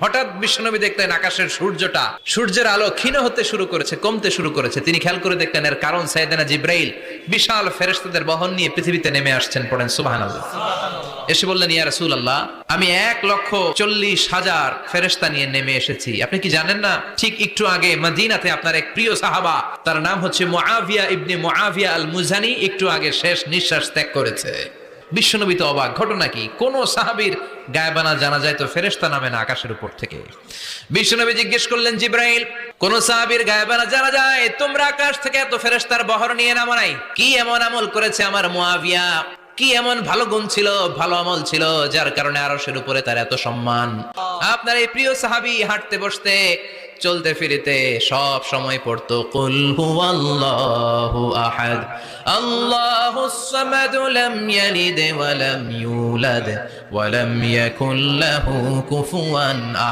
হঠাৎ বিশ্বনবী দেখলেন আকাশের সূর্যের আলো ক্ষীণ হতে শুরু করেছে, কমতে শুরু করেছে। তিনি খেয়াল করে দেখলেন এর কারণ সাইয়েদনা জিব্রাইল বিশাল ফেরেশতাদের বহন নিয়ে পৃথিবীতে নেমে আসছেন। পড়েন সুবহানাল্লাহ। এসে বললেন, ইয়া রাসূলুল্লাহ, আমি 1,40,000 ফেরেশতা নিয়ে নেমে এসেছি। আপনি কি জানেন না, ঠিক একটু আগে মদিনাতে আপনার এক প্রিয় সাহাবা, তার নাম হচ্ছে মুআবিয়া ইবনে মুআবিয়া আল মুজানি, একটু আগে শেষ নিঃশ্বাস ত্যাগ করেছে। বিশ্বনবী তো অবাক, ঘটনা কি? কোন সাহাবীর গায়বানা জানা যায় তো ফেরেশতা নামে না আকাশের উপর থেকে? বিশ্বনবী জিজ্ঞেস করলেন, জিব্রাইল, কোন সাহাবীর গায়বানা জানা যায় তোমরা আকাশ থেকে এত ফেরেশতার বহর নিয়ে নামো নাই? কি এমন আমল করেছে আমার মুআবিয়া, কি এমন ভালো গুণ ছিল, ভালো আমল ছিল, যার কারণে আরশের উপরে তার এত সম্মান? আপনার এই প্রিয় সাহাবী হাঁটতে বসতে চলতে ফিরিতে সব সময় পড়তো কুল হুয়াল্লাহু আহাদ আল্লাহুস সামাদ লাম ইয়ালিদ ওয়া লাম ইউলাদ ওয়া লাম ইয়াকুল লাহু কুফুয়ান আহাদ।